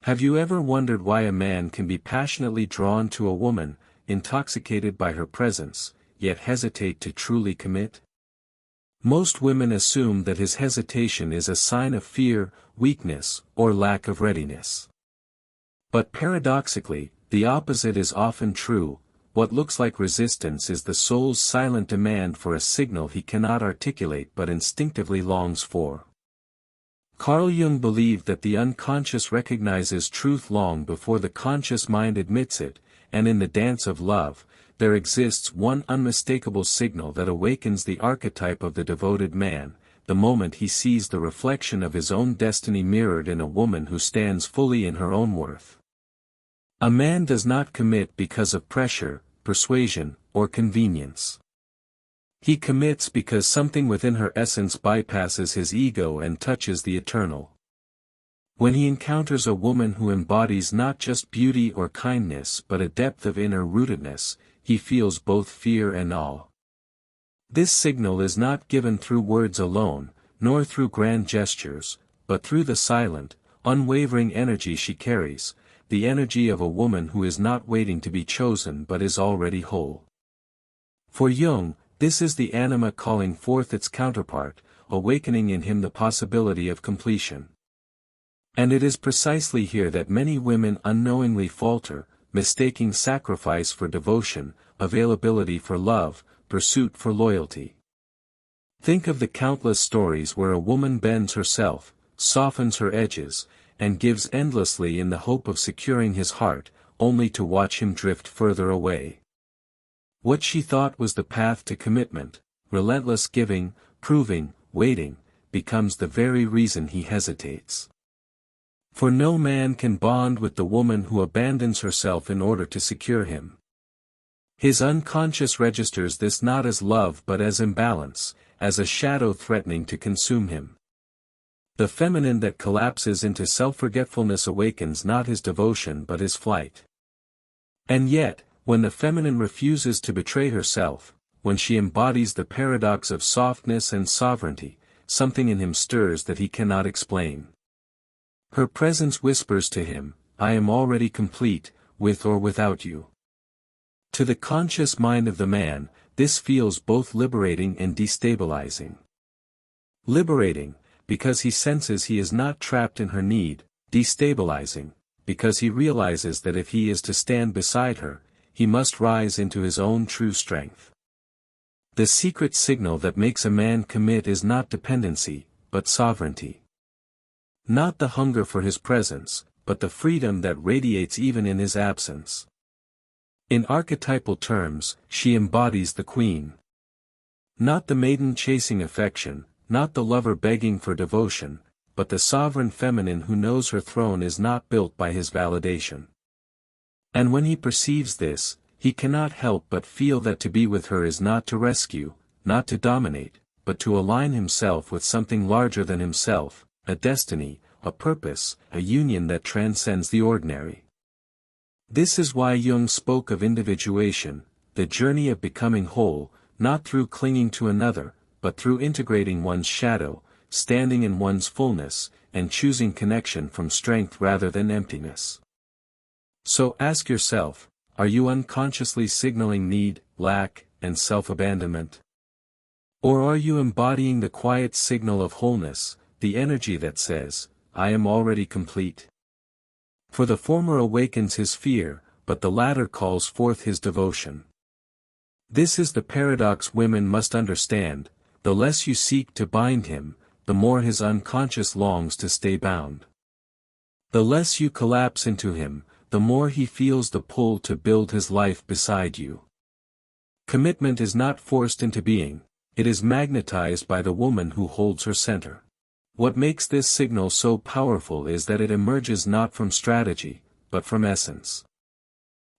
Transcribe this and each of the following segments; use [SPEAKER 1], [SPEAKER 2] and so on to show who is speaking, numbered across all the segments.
[SPEAKER 1] Have you ever wondered why a man can be passionately drawn to a woman, intoxicated by her presence, yet hesitate to truly commit? Most women assume that his hesitation is a sign of fear, weakness, or lack of readiness. But paradoxically, the opposite is often true. What looks like resistance is the soul's silent demand for a signal he cannot articulate but instinctively longs for. Carl Jung believed that the unconscious recognizes truth long before the conscious mind admits it, and in the dance of love, there exists one unmistakable signal that awakens the archetype of the devoted man, the moment he sees the reflection of his own destiny mirrored in a woman who stands fully in her own worth. A man does not commit because of pressure, persuasion, or convenience. He commits because something within her essence bypasses his ego and touches the eternal. When he encounters a woman who embodies not just beauty or kindness but a depth of inner rootedness, he feels both fear and awe. This signal is not given through words alone, nor through grand gestures, but through the silent, unwavering energy she carries, the energy of a woman who is not waiting to be chosen but is already whole. For Jung, this is the anima calling forth its counterpart, awakening in him the possibility of completion. And it is precisely here that many women unknowingly falter, mistaking sacrifice for devotion, availability for love, pursuit for loyalty. Think of the countless stories where a woman bends herself, softens her edges, and gives endlessly in the hope of securing his heart, only to watch him drift further away. What she thought was the path to commitment, relentless giving, proving, waiting, becomes the very reason he hesitates. For no man can bond with the woman who abandons herself in order to secure him. His unconscious registers this not as love but as imbalance, as a shadow threatening to consume him. The feminine that collapses into self-forgetfulness awakens not his devotion but his flight. And yet, when the feminine refuses to betray herself, when she embodies the paradox of softness and sovereignty, something in him stirs that he cannot explain. Her presence whispers to him, "I am already complete, with or without you." To the conscious mind of the man, this feels both liberating and destabilizing. Liberating, because he senses he is not trapped in her need; destabilizing, because he realizes that if he is to stand beside her, he must rise into his own true strength. The secret signal that makes a man commit is not dependency, but sovereignty. Not the hunger for his presence, but the freedom that radiates even in his absence. In archetypal terms, she embodies the queen. Not the maiden chasing affection, not the lover begging for devotion, but the sovereign feminine who knows her throne is not built by his validation. And when he perceives this, he cannot help but feel that to be with her is not to rescue, not to dominate, but to align himself with something larger than himself, a destiny, a purpose, a union that transcends the ordinary. This is why Jung spoke of individuation, the journey of becoming whole, not through clinging to another, but through integrating one's shadow, standing in one's fullness, and choosing connection from strength rather than emptiness. So ask yourself, are you unconsciously signaling need, lack, and self-abandonment? Or are you embodying the quiet signal of wholeness, the energy that says, "I am already complete"? For the former awakens his fear, but the latter calls forth his devotion. This is the paradox women must understand: the less you seek to bind him, the more his unconscious longs to stay bound. The less you collapse into him, the more he feels the pull to build his life beside you. Commitment is not forced into being, it is magnetized by the woman who holds her center. What makes this signal so powerful is that it emerges not from strategy, but from essence.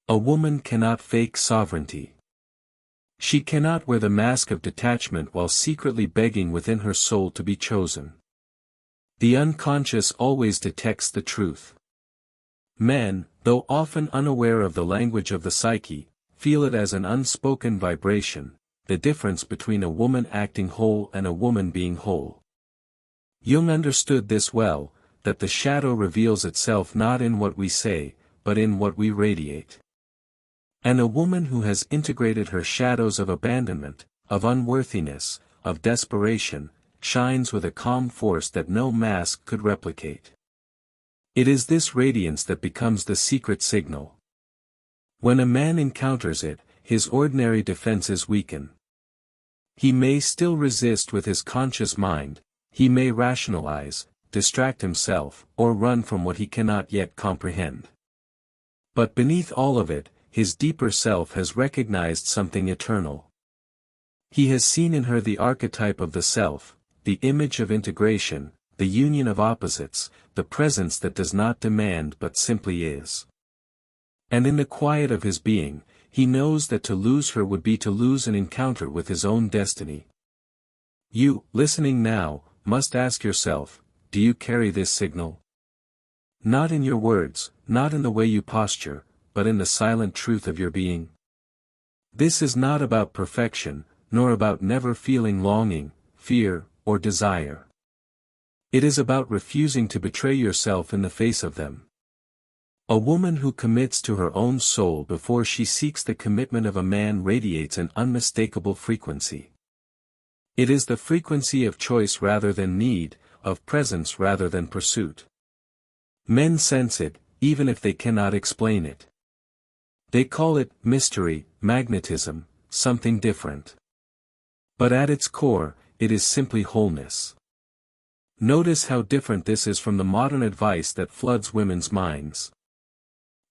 [SPEAKER 1] A woman cannot fake sovereignty. She cannot wear the mask of detachment while secretly begging within her soul to be chosen. The unconscious always detects the truth. Men, though often unaware of the language of the psyche, feel it as an unspoken vibration, the difference between a woman acting whole and a woman being whole. Jung understood this well, that the shadow reveals itself not in what we say, but in what we radiate. And a woman who has integrated her shadows of abandonment, of unworthiness, of desperation, shines with a calm force that no mask could replicate. It is this radiance that becomes the secret signal. When a man encounters it, his ordinary defenses weaken. He may still resist with his conscious mind, he may rationalize, distract himself, or run from what he cannot yet comprehend. But beneath all of it, his deeper self has recognized something eternal. He has seen in her the archetype of the self, the image of integration, the union of opposites, the presence that does not demand but simply is. And in the quiet of his being, he knows that to lose her would be to lose an encounter with his own destiny. You, listening now, must ask yourself, do you carry this signal? Not in your words, not in the way you posture, but in the silent truth of your being. This is not about perfection, nor about never feeling longing, fear, or desire. It is about refusing to betray yourself in the face of them. A woman who commits to her own soul before she seeks the commitment of a man radiates an unmistakable frequency. It is the frequency of choice rather than need, of presence rather than pursuit. Men sense it, even if they cannot explain it. They call it mystery, magnetism, something different. But at its core, it is simply wholeness. Notice how different this is from the modern advice that floods women's minds.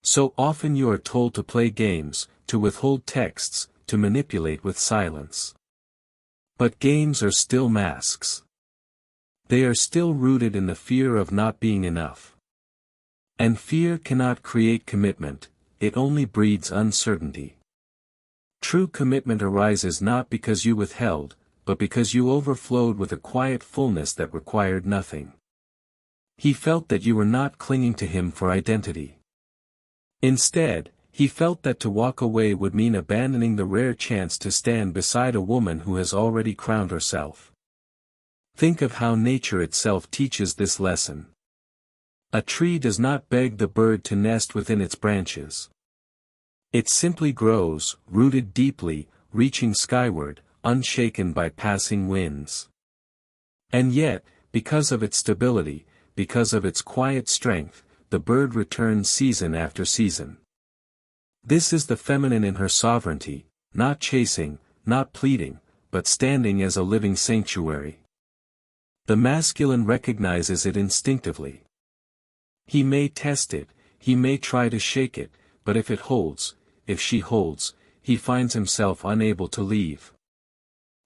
[SPEAKER 1] So often you are told to play games, to withhold texts, to manipulate with silence. But games are still masks. They are still rooted in the fear of not being enough. And fear cannot create commitment, it only breeds uncertainty. True commitment arises not because you withheld, but because you overflowed with a quiet fullness that required nothing. He felt that you were not clinging to him for identity. Instead, he felt that to walk away would mean abandoning the rare chance to stand beside a woman who has already crowned herself. Think of how nature itself teaches this lesson. A tree does not beg the bird to nest within its branches. It simply grows, rooted deeply, reaching skyward, unshaken by passing winds. And yet, because of its stability, because of its quiet strength, the bird returns season after season. This is the feminine in her sovereignty, not chasing, not pleading, but standing as a living sanctuary. The masculine recognizes it instinctively. He may test it, he may try to shake it, but if it holds, if she holds, he finds himself unable to leave.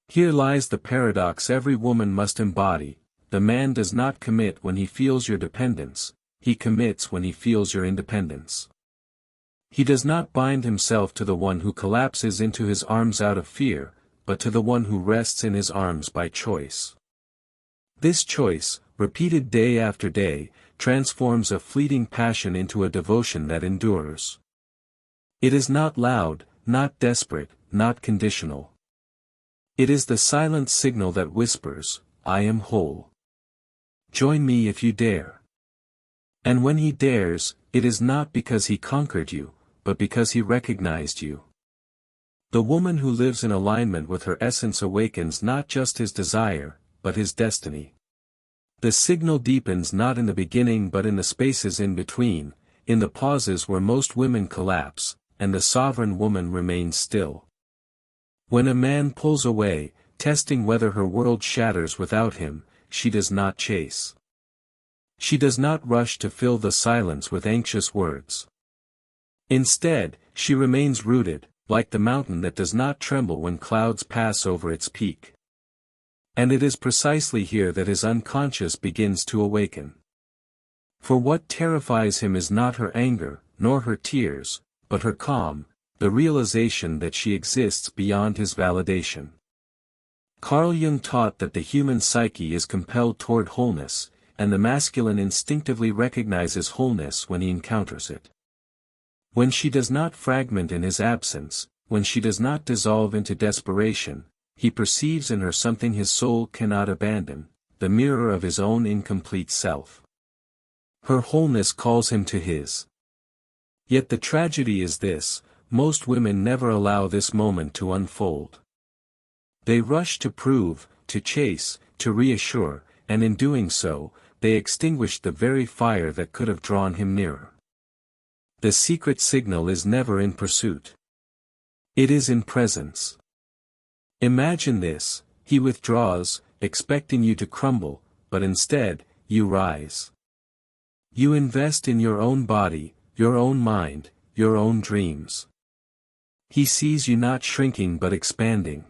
[SPEAKER 1] Here lies the paradox every woman must embody: the man does not commit when he feels your dependence, he commits when he feels your independence. He does not bind himself to the one who collapses into his arms out of fear, but to the one who rests in his arms by choice. This choice, repeated day after day, transforms a fleeting passion into a devotion that endures. It is not loud, not desperate, not conditional. It is the silent signal that whispers, "I am whole. Join me if you dare." And when he dares, it is not because he conquered you, but because he recognized you. The woman who lives in alignment with her essence awakens not just his desire, but his destiny. The signal deepens not in the beginning but in the spaces in between, in the pauses where most women collapse, and the sovereign woman remains still. When a man pulls away, testing whether her world shatters without him, she does not chase. She does not rush to fill the silence with anxious words. Instead, she remains rooted, like the mountain that does not tremble when clouds pass over its peak. And it is precisely here that his unconscious begins to awaken. For what terrifies him is not her anger, nor her tears, but her calm, the realization that she exists beyond his validation. Carl Jung taught that the human psyche is compelled toward wholeness, and the masculine instinctively recognizes wholeness when he encounters it. When she does not fragment in his absence, when she does not dissolve into desperation, he perceives in her something his soul cannot abandon, the mirror of his own incomplete self. Her wholeness calls him to his. Yet the tragedy is this: most women never allow this moment to unfold. They rush to prove, to chase, to reassure, and in doing so, they extinguish the very fire that could have drawn him nearer. The secret signal is never in pursuit. It is in presence. Imagine this: he withdraws, expecting you to crumble, but instead, you rise. You invest in your own body, your own mind, your own dreams. He sees you not shrinking but expanding.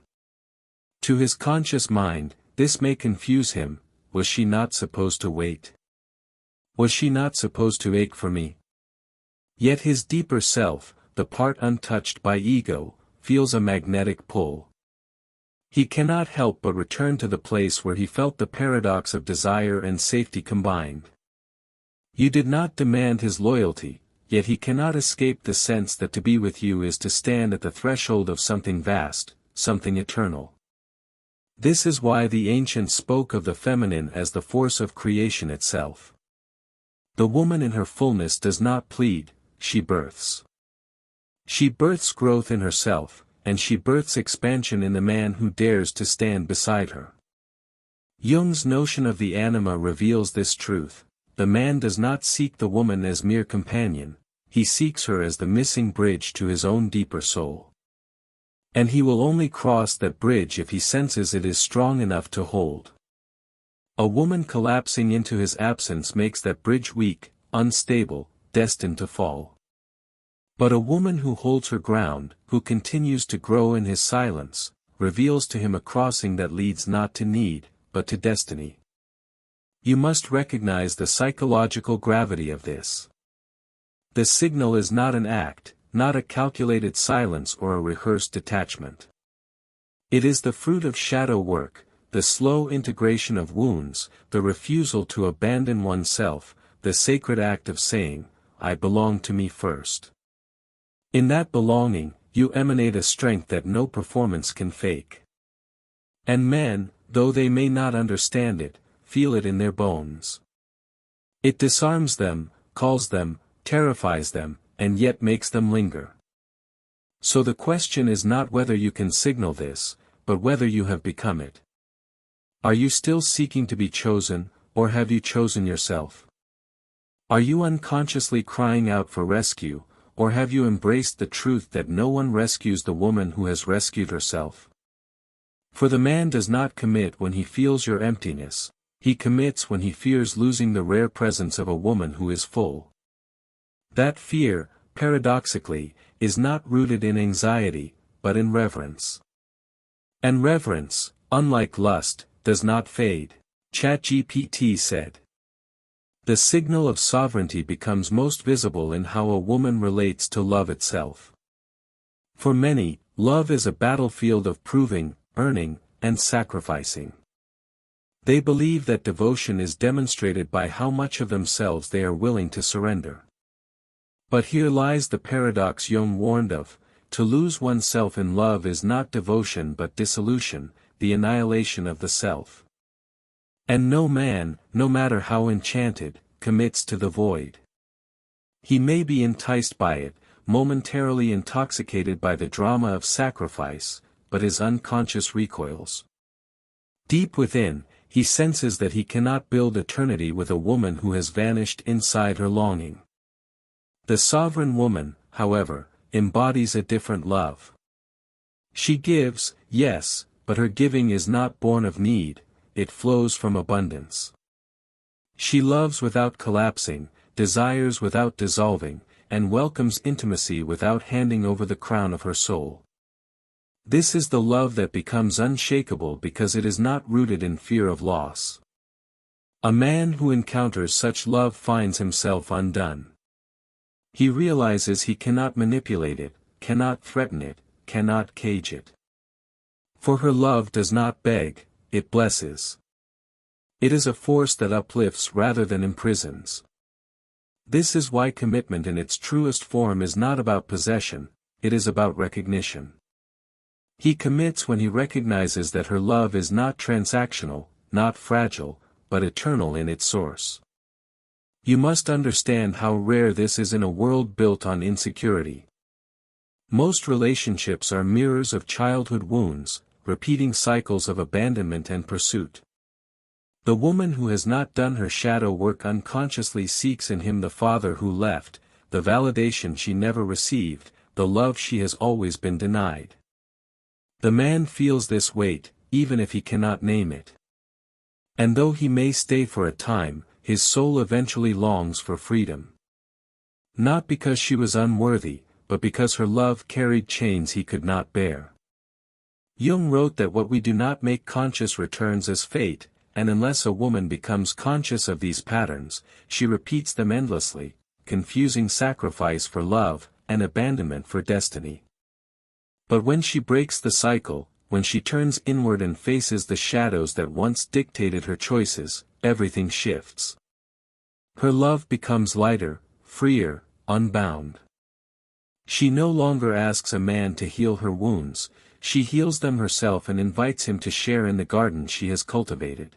[SPEAKER 1] To his conscious mind, this may confuse him: was she not supposed to wait? Was she not supposed to ache for me? Yet his deeper self, the part untouched by ego, feels a magnetic pull. He cannot help but return to the place where he felt the paradox of desire and safety combined. You did not demand his loyalty, yet he cannot escape the sense that to be with you is to stand at the threshold of something vast, something eternal. This is why the ancients spoke of the feminine as the force of creation itself. The woman in her fullness does not plead, she births. She births growth in herself, and she births expansion in the man who dares to stand beside her. Jung's notion of the anima reveals this truth: the man does not seek the woman as mere companion, he seeks her as the missing bridge to his own deeper soul. And he will only cross that bridge if he senses it is strong enough to hold. A woman collapsing into his absence makes that bridge weak, unstable, destined to fall. But a woman who holds her ground, who continues to grow in his silence, reveals to him a crossing that leads not to need, but to destiny. You must recognize the psychological gravity of this. The signal is not an act, not a calculated silence or a rehearsed detachment. It is the fruit of shadow work, the slow integration of wounds, the refusal to abandon oneself, the sacred act of saying, "I belong to me first." In that belonging, you emanate a strength that no performance can fake. And men, though they may not understand it, feel it in their bones. It disarms them, calls them, terrifies them, and yet makes them linger. So the question is not whether you can signal this, but whether you have become it. Are you still seeking to be chosen, or have you chosen yourself? Are you unconsciously crying out for rescue, or have you embraced the truth that no one rescues the woman who has rescued herself? For the man does not commit when he feels your emptiness, he commits when he fears losing the rare presence of a woman who is full. That fear, paradoxically, is not rooted in anxiety, but in reverence. And reverence, unlike lust, does not fade. ChatGPT said. The signal of sovereignty becomes most visible in how a woman relates to love itself. For many, love is a battlefield of proving, earning, and sacrificing. They believe that devotion is demonstrated by how much of themselves they are willing to surrender. But here lies the paradox Jung warned of: to lose oneself in love is not devotion but dissolution, the annihilation of the self. And no man, no matter how enchanted, commits to the void. He may be enticed by it, momentarily intoxicated by the drama of sacrifice, but his unconscious recoils. Deep within, he senses that he cannot build eternity with a woman who has vanished inside her longing. The sovereign woman, however, embodies a different love. She gives, yes, but her giving is not born of need, it flows from abundance. She loves without collapsing, desires without dissolving, and welcomes intimacy without handing over the crown of her soul. This is the love that becomes unshakable because it is not rooted in fear of loss. A man who encounters such love finds himself undone. He realizes he cannot manipulate it, cannot threaten it, cannot cage it. For her love does not beg, it blesses. It is a force that uplifts rather than imprisons. This is why commitment in its truest form is not about possession, it is about recognition. He commits when he recognizes that her love is not transactional, not fragile, but eternal in its source. You must understand how rare this is in a world built on insecurity. Most relationships are mirrors of childhood wounds, repeating cycles of abandonment and pursuit. The woman who has not done her shadow work unconsciously seeks in him the father who left, the validation she never received, the love she has always been denied. The man feels this weight, even if he cannot name it. And though he may stay for a time, his soul eventually longs for freedom. Not because she was unworthy, but because her love carried chains he could not bear. Jung wrote that what we do not make conscious returns as fate, and unless a woman becomes conscious of these patterns, she repeats them endlessly, confusing sacrifice for love, and abandonment for destiny. But when she breaks the cycle, when she turns inward and faces the shadows that once dictated her choices, everything shifts. Her love becomes lighter, freer, unbound. She no longer asks a man to heal her wounds, she heals them herself and invites him to share in the garden she has cultivated.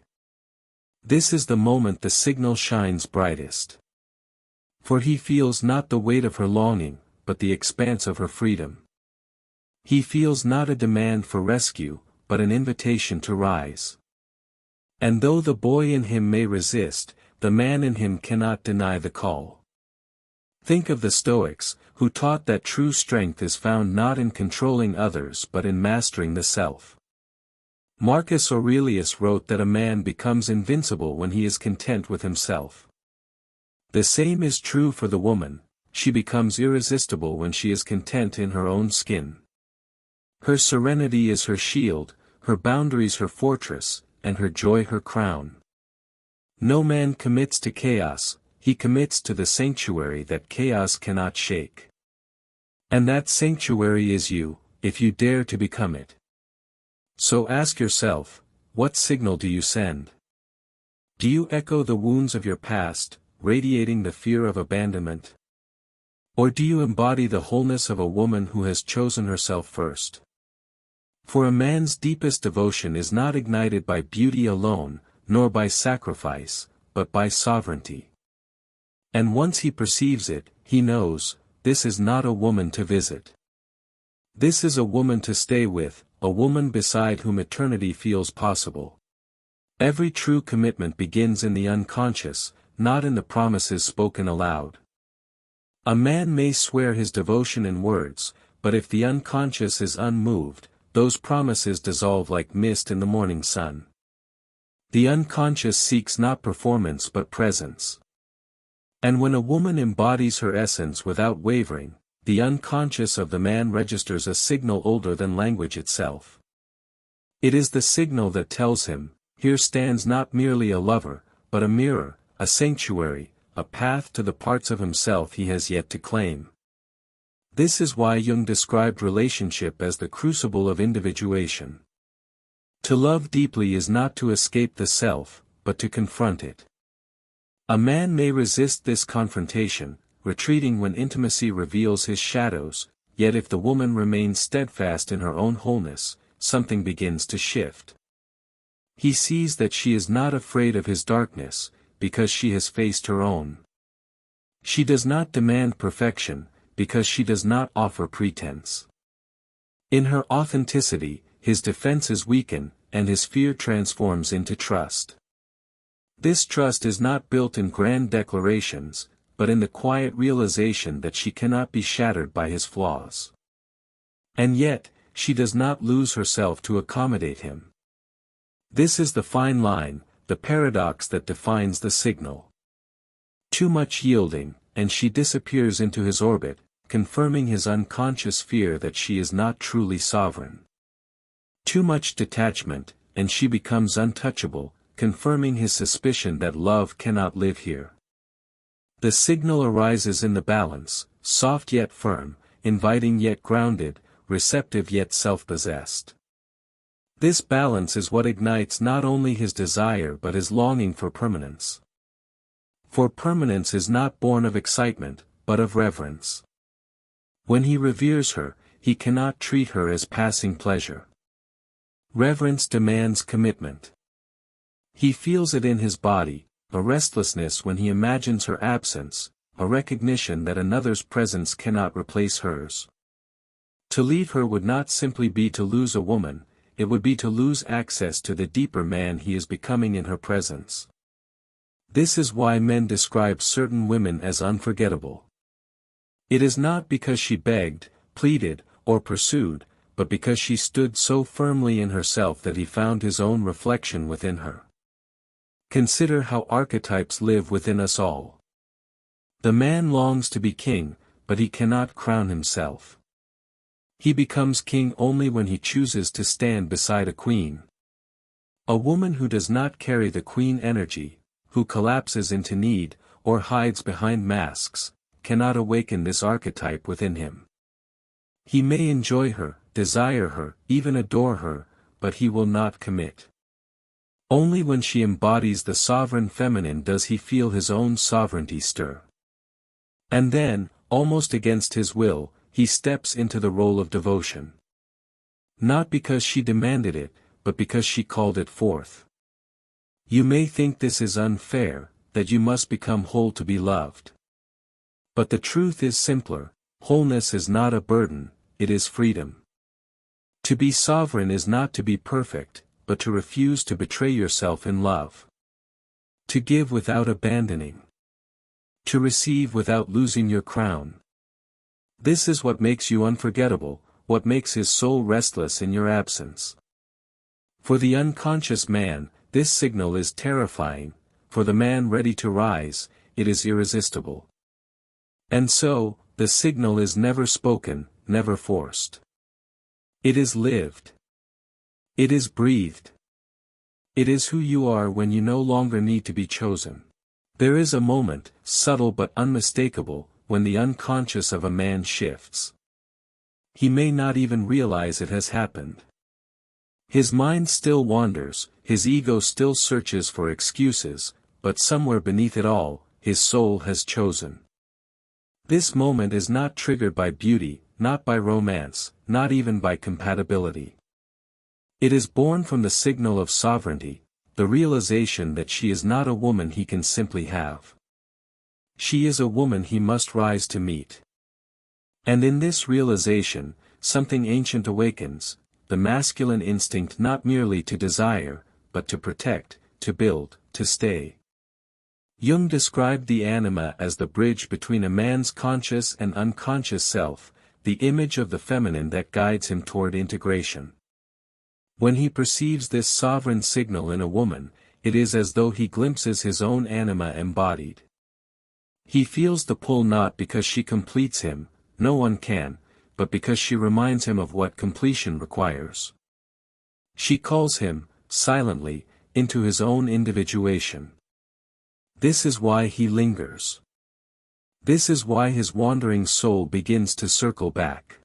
[SPEAKER 1] This is the moment the signal shines brightest. For he feels not the weight of her longing, but the expanse of her freedom. He feels not a demand for rescue, but an invitation to rise. And though the boy in him may resist, the man in him cannot deny the call. Think of the Stoics, who taught that true strength is found not in controlling others but in mastering the self. Marcus Aurelius wrote that a man becomes invincible when he is content with himself. The same is true for the woman, she becomes irresistible when she is content in her own skin. Her serenity is her shield, her boundaries her fortress, and her joy her crown. No man commits to chaos, he commits to the sanctuary that chaos cannot shake. And that sanctuary is you, if you dare to become it. So ask yourself, what signal do you send? Do you echo the wounds of your past, radiating the fear of abandonment? Or do you embody the wholeness of a woman who has chosen herself first? For a man's deepest devotion is not ignited by beauty alone, nor by sacrifice, but by sovereignty. And once he perceives it, he knows, this is not a woman to visit. This is a woman to stay with, a woman beside whom eternity feels possible. Every true commitment begins in the unconscious, not in the promises spoken aloud. A man may swear his devotion in words, but if the unconscious is unmoved, those promises dissolve like mist in the morning sun. The unconscious seeks not performance but presence. And when a woman embodies her essence without wavering, the unconscious of the man registers a signal older than language itself. It is the signal that tells him, here stands not merely a lover, but a mirror, a sanctuary, a path to the parts of himself he has yet to claim. This is why Jung described relationship as the crucible of individuation. To love deeply is not to escape the self, but to confront it. A man may resist this confrontation, retreating when intimacy reveals his shadows, yet if the woman remains steadfast in her own wholeness, something begins to shift. He sees that she is not afraid of his darkness, because she has faced her own. She does not demand perfection, because she does not offer pretense. In her authenticity, his defenses weaken, and his fear transforms into trust. This trust is not built in grand declarations, but in the quiet realization that she cannot be shattered by his flaws. And yet, she does not lose herself to accommodate him. This is the fine line, the paradox that defines the signal. Too much yielding, and she disappears into his orbit, confirming his unconscious fear that she is not truly sovereign. Too much detachment, and she becomes untouchable, confirming his suspicion that love cannot live here. The signal arises in the balance, soft yet firm, inviting yet grounded, receptive yet self-possessed. This balance is what ignites not only his desire but his longing for permanence. For permanence is not born of excitement, but of reverence. When he reveres her, he cannot treat her as passing pleasure. Reverence demands commitment. He feels it in his body, a restlessness when he imagines her absence, a recognition that another's presence cannot replace hers. To leave her would not simply be to lose a woman, it would be to lose access to the deeper man he is becoming in her presence. This is why men describe certain women as unforgettable. It is not because she begged, pleaded, or pursued, but because she stood so firmly in herself that he found his own reflection within her. Consider how archetypes live within us all. The man longs to be king, but he cannot crown himself. He becomes king only when he chooses to stand beside a queen. A woman who does not carry the queen energy, who collapses into need, or hides behind masks, cannot awaken this archetype within him. He may enjoy her, desire her, even adore her, but he will not commit. Only when she embodies the sovereign feminine does he feel his own sovereignty stir. And then, almost against his will, he steps into the role of devotion. Not because she demanded it, but because she called it forth. You may think this is unfair, that you must become whole to be loved. But the truth is simpler, wholeness is not a burden, it is freedom. To be sovereign is not to be perfect, but to refuse to betray yourself in love. To give without abandoning. To receive without losing your crown. This is what makes you unforgettable, what makes his soul restless in your absence. For the unconscious man, this signal is terrifying, for the man ready to rise, it is irresistible. And so, the signal is never spoken, never forced. It is lived. It is breathed. It is who you are when you no longer need to be chosen. There is a moment, subtle but unmistakable, when the unconscious of a man shifts. He may not even realize it has happened. His mind still wanders, his ego still searches for excuses, but somewhere beneath it all, his soul has chosen. This moment is not triggered by beauty, not by romance, not even by compatibility. It is born from the signal of sovereignty, the realization that she is not a woman he can simply have. She is a woman he must rise to meet. And in this realization, something ancient awakens, the masculine instinct not merely to desire, but to protect, to build, to stay. Jung described the anima as the bridge between a man's conscious and unconscious self, the image of the feminine that guides him toward integration. When he perceives this sovereign signal in a woman, it is as though he glimpses his own anima embodied. He feels the pull not because she completes him, no one can, but because she reminds him of what completion requires. She calls him, silently, into his own individuation. This is why he lingers. This is why his wandering soul begins to circle back.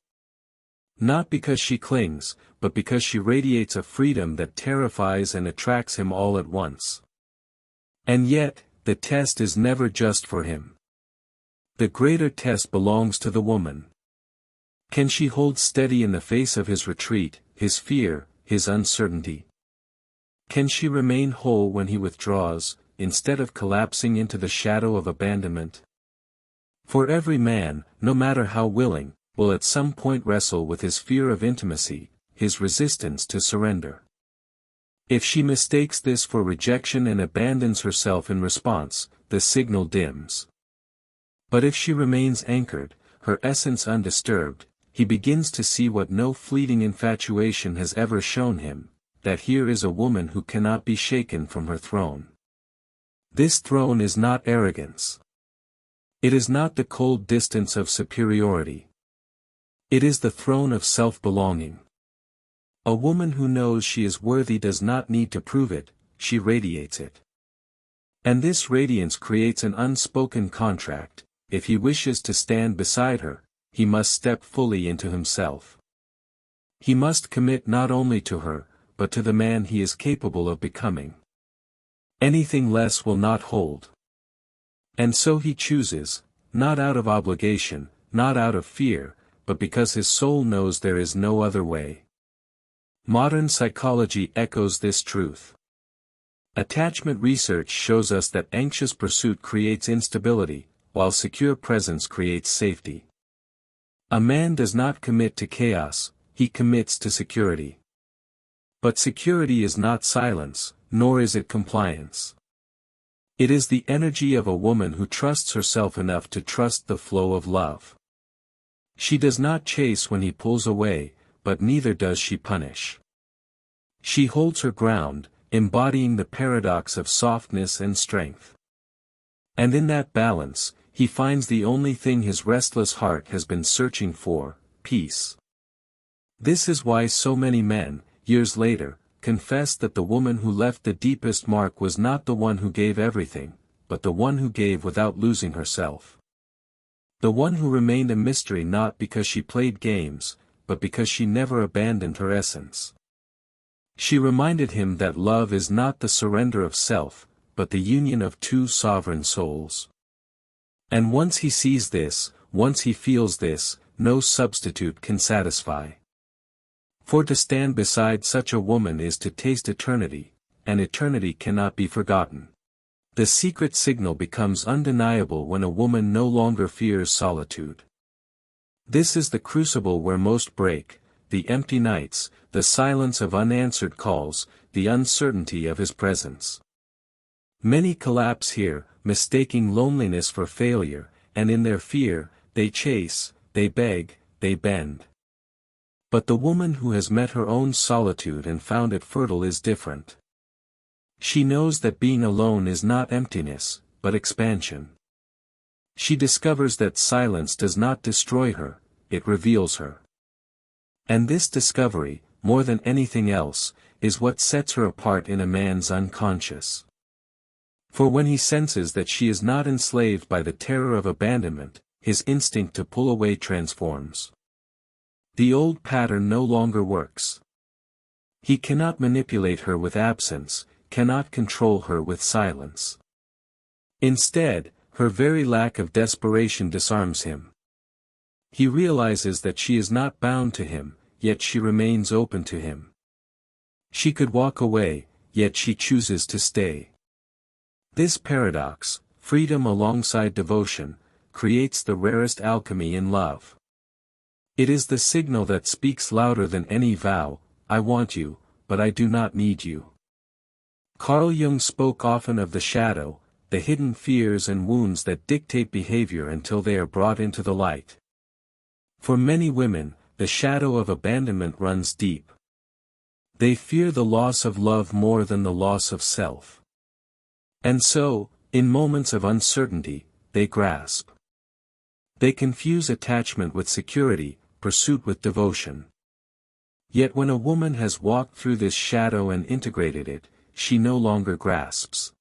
[SPEAKER 1] Not because she clings, but because she radiates a freedom that terrifies and attracts him all at once. And yet, the test is never just for him. The greater test belongs to the woman. Can she hold steady in the face of his retreat, his fear, his uncertainty? Can she remain whole when he withdraws, instead of collapsing into the shadow of abandonment? For every man, no matter how willing, will at some point wrestle with his fear of intimacy, his resistance to surrender. If she mistakes this for rejection and abandons herself in response, the signal dims. But if she remains anchored, her essence undisturbed, he begins to see what no fleeting infatuation has ever shown him, that here is a woman who cannot be shaken from her throne. This throne is not arrogance. It is not the cold distance of superiority. It is the throne of self-belonging. A woman who knows she is worthy does not need to prove it, she radiates it. And this radiance creates an unspoken contract: if he wishes to stand beside her, he must step fully into himself. He must commit not only to her, but to the man he is capable of becoming. Anything less will not hold. And so he chooses, not out of obligation, not out of fear, but because his soul knows there is no other way. Modern psychology echoes this truth. Attachment research shows us that anxious pursuit creates instability, while secure presence creates safety. A man does not commit to chaos, he commits to security. But security is not silence, nor is it compliance. It is the energy of a woman who trusts herself enough to trust the flow of love. She does not chase when he pulls away, but neither does she punish. She holds her ground, embodying the paradox of softness and strength. And in that balance, he finds the only thing his restless heart has been searching for, peace. This is why so many men, years later, confess that the woman who left the deepest mark was not the one who gave everything, but the one who gave without losing herself. The one who remained a mystery not because she played games, but because she never abandoned her essence. She reminded him that love is not the surrender of self, but the union of two sovereign souls. And once he sees this, once he feels this, no substitute can satisfy. For to stand beside such a woman is to taste eternity, and eternity cannot be forgotten. The secret signal becomes undeniable when a woman no longer fears solitude. This is the crucible where most break, the empty nights, the silence of unanswered calls, the uncertainty of his presence. Many collapse here, mistaking loneliness for failure, and in their fear, they chase, they beg, they bend. But the woman who has met her own solitude and found it fertile is different. She knows that being alone is not emptiness, but expansion. She discovers that silence does not destroy her, it reveals her. And this discovery, more than anything else, is what sets her apart in a man's unconscious. For when he senses that she is not enslaved by the terror of abandonment, his instinct to pull away transforms. The old pattern no longer works. He cannot manipulate her with absence, cannot control her with silence. Instead, her very lack of desperation disarms him. He realizes that she is not bound to him, yet she remains open to him. She could walk away, yet she chooses to stay. This paradox, freedom alongside devotion, creates the rarest alchemy in love. It is the signal that speaks louder than any vow, I want you, but I do not need you. Carl Jung spoke often of the shadow, the hidden fears and wounds that dictate behavior until they are brought into the light. For many women, the shadow of abandonment runs deep. They fear the loss of love more than the loss of self. And so, in moments of uncertainty, they grasp. They confuse attachment with security, pursuit with devotion. Yet when a woman has walked through this shadow and integrated it, she no longer grasps.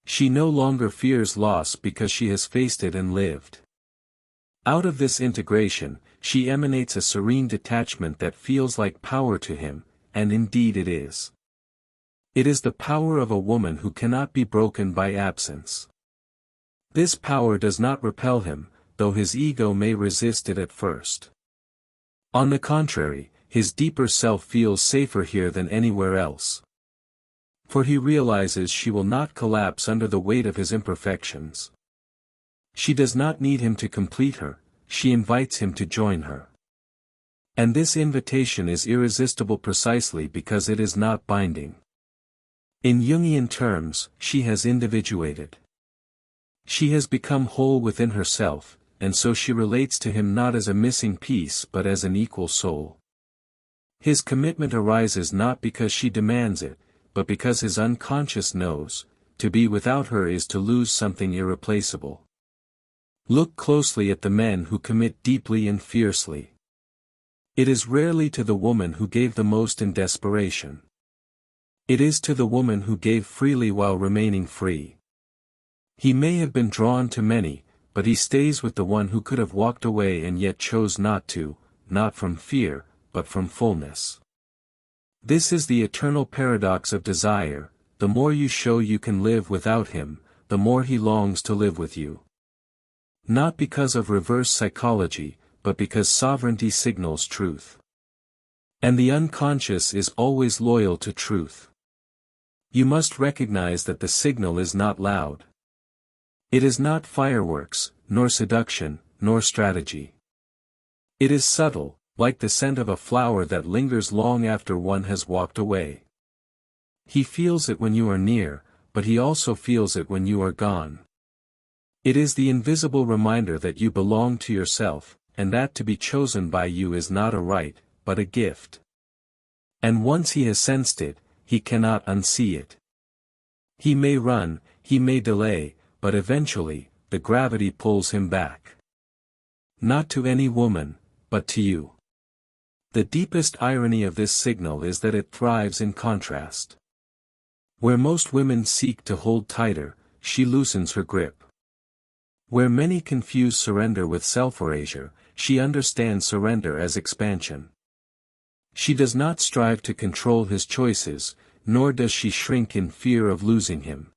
[SPEAKER 1] She no longer fears loss because she has faced it and lived. Out of this integration, she emanates a serene detachment that feels like power to him, and indeed it is. It is the power of a woman who cannot be broken by absence. This power does not repel him, though his ego may resist it at first. On the contrary, his deeper self feels safer here than anywhere else. For he realizes she will not collapse under the weight of his imperfections. She does not need him to complete her, she invites him to join her. And this invitation is irresistible precisely because it is not binding. In Jungian terms, she has individuated. She has become whole within herself, and so she relates to him not as a missing piece but as an equal soul. His commitment arises not because she demands it, but because his unconscious knows, to be without her is to lose something irreplaceable. Look closely at the men who commit deeply and fiercely. It is rarely to the woman who gave the most in desperation. It is to the woman who gave freely while remaining free. He may have been drawn to many, but he stays with the one who could have walked away and yet chose not to, not from fear, but from fullness. This is the eternal paradox of desire, the more you show you can live without him, the more he longs to live with you. Not because of reverse psychology, but because sovereignty signals truth. And the unconscious is always loyal to truth. You must recognize that the signal is not loud. It is not fireworks, nor seduction, nor strategy. It is subtle, like the scent of a flower that lingers long after one has walked away. He feels it when you are near, but he also feels it when you are gone. It is the invisible reminder that you belong to yourself, and that to be chosen by you is not a right, but a gift. And once he has sensed it, he cannot unsee it. He may run, he may delay, but eventually, the gravity pulls him back. Not to any woman, but to you. The deepest irony of this signal is that it thrives in contrast. Where most women seek to hold tighter, she loosens her grip. Where many confuse surrender with self-erasure, she understands surrender as expansion. She does not strive to control his choices, nor does she shrink in fear of losing him.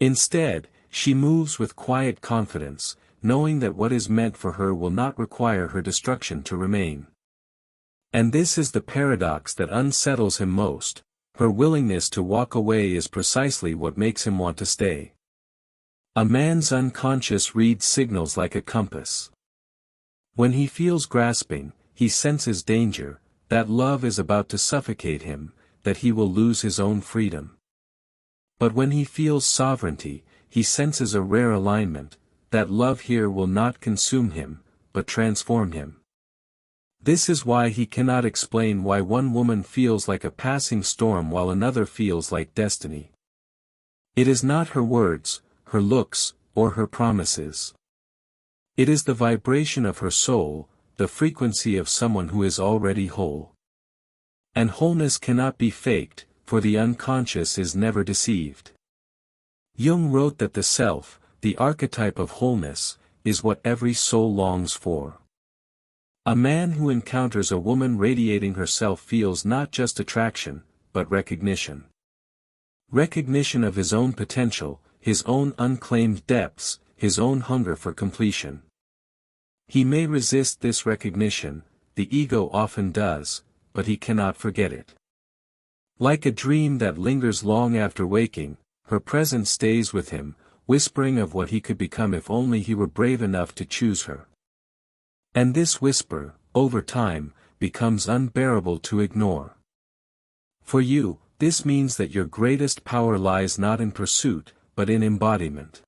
[SPEAKER 1] Instead, she moves with quiet confidence, knowing that what is meant for her will not require her destruction to remain. And this is the paradox that unsettles him most: her willingness to walk away is precisely what makes him want to stay. A man's unconscious reads signals like a compass. When he feels grasping, he senses danger, that love is about to suffocate him, that he will lose his own freedom. But when he feels sovereignty, he senses a rare alignment, that love here will not consume him, but transform him. This is why he cannot explain why one woman feels like a passing storm while another feels like destiny. It is not her words, her looks, or her promises. It is the vibration of her soul, the frequency of someone who is already whole. And wholeness cannot be faked, for the unconscious is never deceived. Jung wrote that the self, the archetype of wholeness, is what every soul longs for. A man who encounters a woman radiating herself feels not just attraction, but recognition. Recognition of his own potential, his own unclaimed depths, his own hunger for completion. He may resist this recognition, the ego often does, but he cannot forget it. Like a dream that lingers long after waking, her presence stays with him, whispering of what he could become if only he were brave enough to choose her. And this whisper, over time, becomes unbearable to ignore. For you, this means that your greatest power lies not in pursuit, but in embodiment.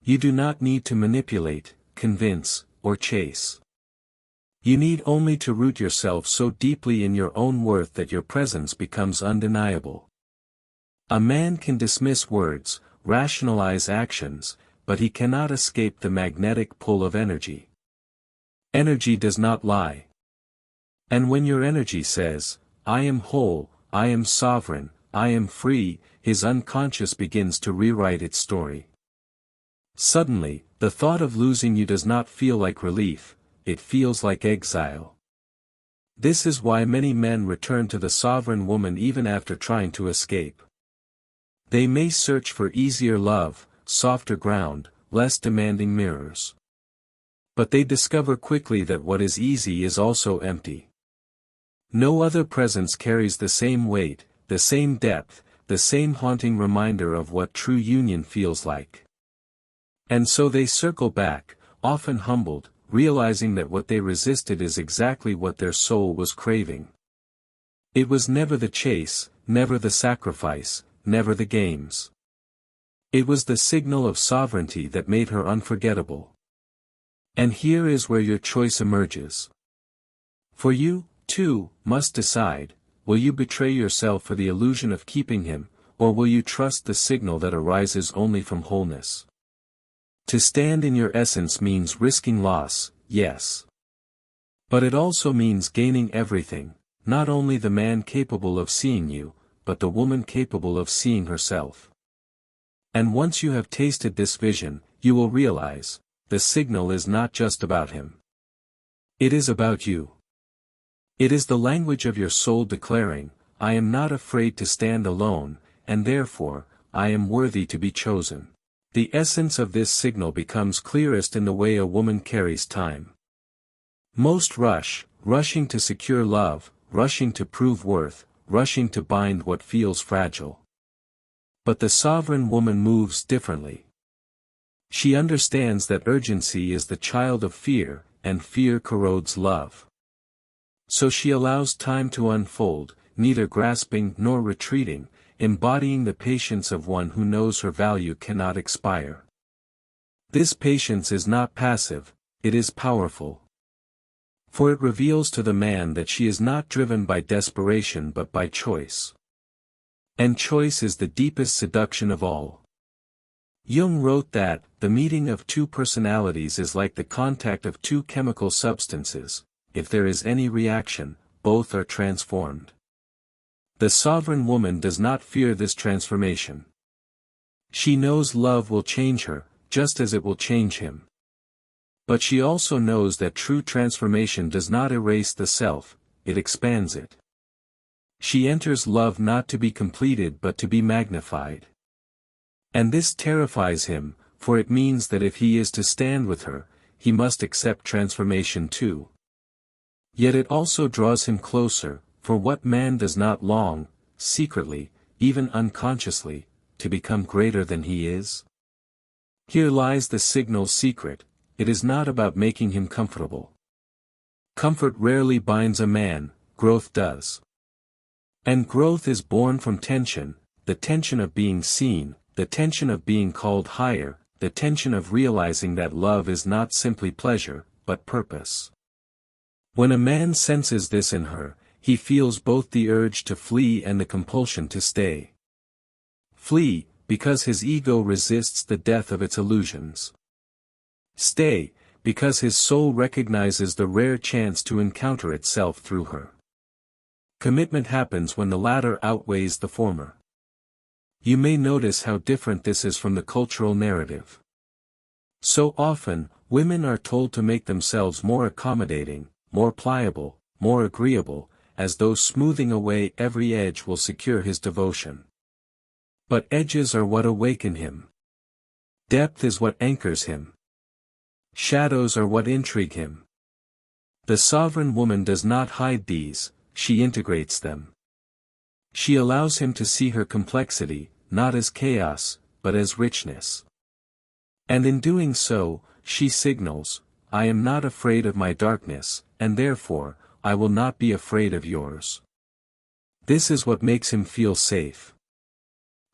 [SPEAKER 1] You do not need to manipulate, convince, or chase. You need only to root yourself so deeply in your own worth that your presence becomes undeniable. A man can dismiss words, rationalize actions, but he cannot escape the magnetic pull of energy. Energy does not lie. And when your energy says, "I am whole, I am sovereign, I am free," his unconscious begins to rewrite its story. Suddenly, the thought of losing you does not feel like relief, it feels like exile. This is why many men return to the sovereign woman even after trying to escape. They may search for easier love, softer ground, less demanding mirrors. But they discover quickly that what is easy is also empty. No other presence carries the same weight, the same depth, the same haunting reminder of what true union feels like. And so they circle back, often humbled, realizing that what they resisted is exactly what their soul was craving. It was never the chase, never the sacrifice, never the games. It was the signal of sovereignty that made her unforgettable. And here is where your choice emerges. For you, too, must decide, will you betray yourself for the illusion of keeping him, or will you trust the signal that arises only from wholeness? To stand in your essence means risking loss, yes. But it also means gaining everything, not only the man capable of seeing you, but the woman capable of seeing herself. And once you have tasted this vision, you will realize, the signal is not just about him. It is about you. It is the language of your soul declaring, "I am not afraid to stand alone, and therefore, I am worthy to be chosen." The essence of this signal becomes clearest in the way a woman carries time. Most rushing to secure love, rushing to prove worth, rushing to bind what feels fragile. But the sovereign woman moves differently. She understands that urgency is the child of fear, and fear corrodes love. So she allows time to unfold, neither grasping nor retreating, embodying the patience of one who knows her value cannot expire. This patience is not passive, it is powerful. For it reveals to the man that she is not driven by desperation but by choice. And choice is the deepest seduction of all. Jung wrote that, the meeting of two personalities is like the contact of two chemical substances. If there is any reaction, both are transformed. The sovereign woman does not fear this transformation. She knows love will change her, just as it will change him. But she also knows that true transformation does not erase the self, it expands it. She enters love not to be completed but to be magnified. And this terrifies him, for it means that if he is to stand with her, he must accept transformation too. Yet it also draws him closer, for what man does not long, secretly, even unconsciously, to become greater than he is? Here lies the signal secret, it is not about making him comfortable. Comfort rarely binds a man, growth does. And growth is born from tension, the tension of being seen, the tension of being called higher, the tension of realizing that love is not simply pleasure, but purpose. When a man senses this in her, he feels both the urge to flee and the compulsion to stay. Flee, because his ego resists the death of its illusions. Stay, because his soul recognizes the rare chance to encounter itself through her. Commitment happens when the latter outweighs the former. You may notice how different this is from the cultural narrative. So often, women are told to make themselves more accommodating, more pliable, more agreeable, as though smoothing away every edge will secure his devotion. But edges are what awaken him. Depth is what anchors him. Shadows are what intrigue him. The sovereign woman does not hide these, she integrates them. She allows him to see her complexity, not as chaos, but as richness. And in doing so, she signals, I am not afraid of my darkness, and therefore, I will not be afraid of yours. This is what makes him feel safe.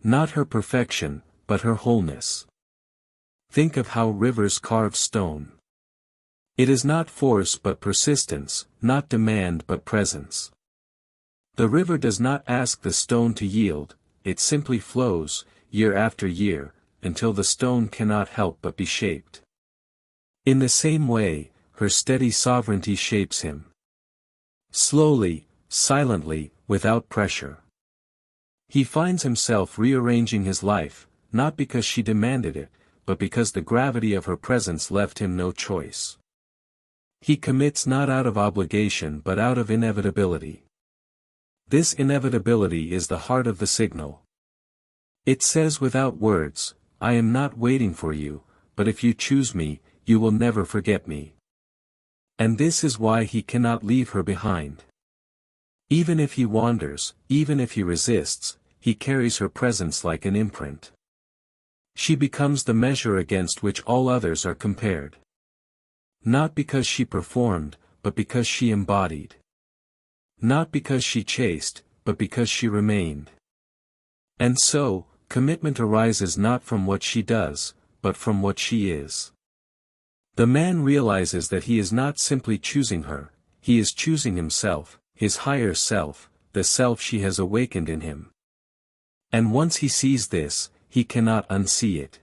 [SPEAKER 1] Not her perfection, but her wholeness. Think of how rivers carve stone. It is not force but persistence, not demand but presence. The river does not ask the stone to yield, it simply flows, year after year, until the stone cannot help but be shaped. In the same way, her steady sovereignty shapes him. Slowly, silently, without pressure. He finds himself rearranging his life, not because she demanded it, but because the gravity of her presence left him no choice. He commits not out of obligation but out of inevitability. This inevitability is the heart of the signal. It says without words, I am not waiting for you, but if you choose me, you will never forget me. And this is why he cannot leave her behind. Even if he wanders, even if he resists, he carries her presence like an imprint. She becomes the measure against which all others are compared. Not because she performed, but because she embodied. Not because she chased, but because she remained. And so, commitment arises not from what she does, but from what she is. The man realizes that he is not simply choosing her, he is choosing himself, his higher self, the self she has awakened in him. And once he sees this, he cannot unsee it.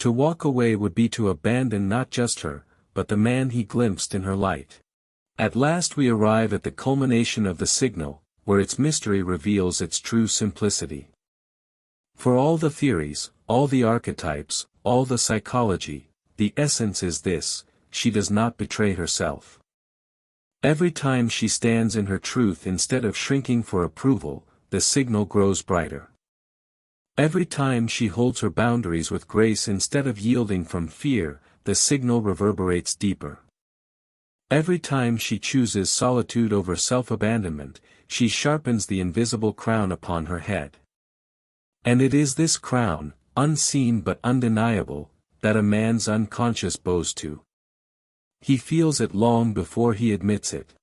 [SPEAKER 1] To walk away would be to abandon not just her, but the man he glimpsed in her light. At last we arrive at the culmination of the signal, where its mystery reveals its true simplicity. For all the theories, all the archetypes, all the psychology, the essence is this: she does not betray herself. Every time she stands in her truth instead of shrinking for approval, the signal grows brighter. Every time she holds her boundaries with grace instead of yielding from fear, the signal reverberates deeper. Every time she chooses solitude over self-abandonment, she sharpens the invisible crown upon her head. And it is this crown, unseen but undeniable, that a man's unconscious bows to. He feels it long before he admits it.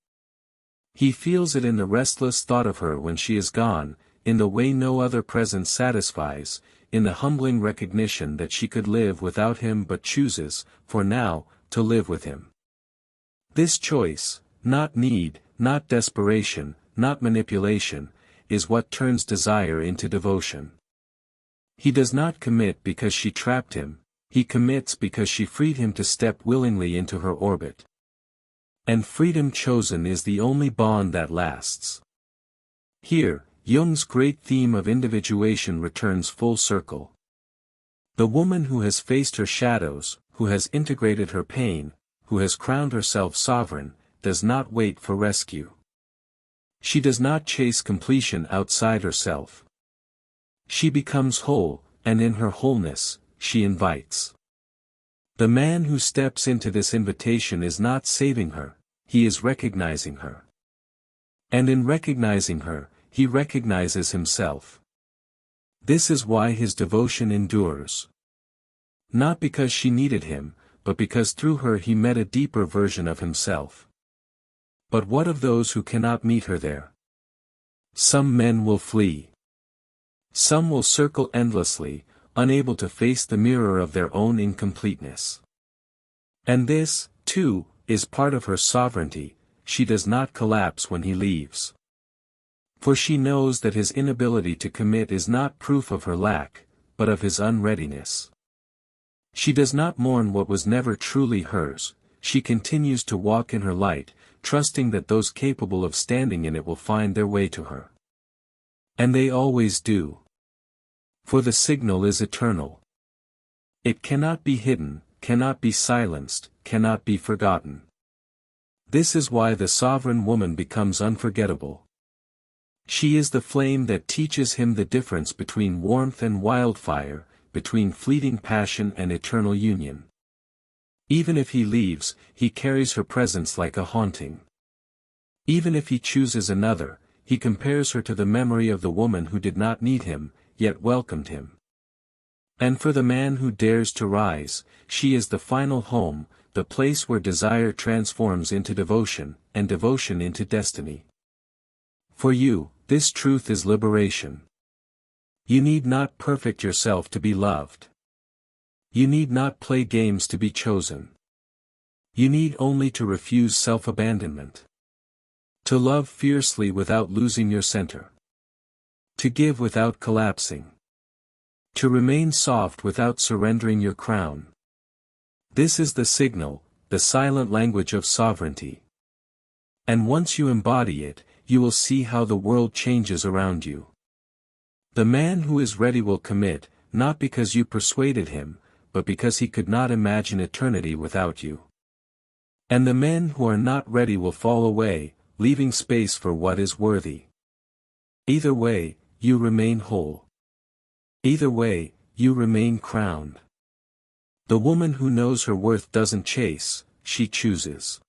[SPEAKER 1] He feels it in the restless thought of her when she is gone, in the way no other presence satisfies, in the humbling recognition that she could live without him but chooses, for now, to live with him. This choice, not need, not desperation, not manipulation, is what turns desire into devotion. He does not commit because she trapped him, he commits because she freed him to step willingly into her orbit. And freedom chosen is the only bond that lasts. Here, Jung's great theme of individuation returns full circle. The woman who has faced her shadows, who has integrated her pain, who has crowned herself sovereign, does not wait for rescue. She does not chase completion outside herself. She becomes whole, and in her wholeness, she invites. The man who steps into this invitation is not saving her, he is recognizing her. And in recognizing her, he recognizes himself. This is why his devotion endures. Not because she needed him, but because through her he met a deeper version of himself. But what of those who cannot meet her there? Some men will flee. Some will circle endlessly, unable to face the mirror of their own incompleteness. And this, too, is part of her sovereignty, she does not collapse when he leaves. For she knows that his inability to commit is not proof of her lack, but of his unreadiness. She does not mourn what was never truly hers, she continues to walk in her light, trusting that those capable of standing in it will find their way to her. And they always do. For the signal is eternal. It cannot be hidden, cannot be silenced, cannot be forgotten. This is why the sovereign woman becomes unforgettable. She is the flame that teaches him the difference between warmth and wildfire, between fleeting passion and eternal union. Even if he leaves, he carries her presence like a haunting. Even if he chooses another, he compares her to the memory of the woman who did not need him, yet welcomed him. And for the man who dares to rise, she is the final home, the place where desire transforms into devotion, and devotion into destiny. For you, this truth is liberation. You need not perfect yourself to be loved. You need not play games to be chosen. You need only to refuse self-abandonment. To love fiercely without losing your center. To give without collapsing. To remain soft without surrendering your crown. This is the signal, the silent language of sovereignty. And once you embody it, you will see how the world changes around you. The man who is ready will commit, not because you persuaded him, but because he could not imagine eternity without you. And the men who are not ready will fall away, leaving space for what is worthy. Either way, you remain whole. Either way, you remain crowned. The woman who knows her worth doesn't chase, she chooses.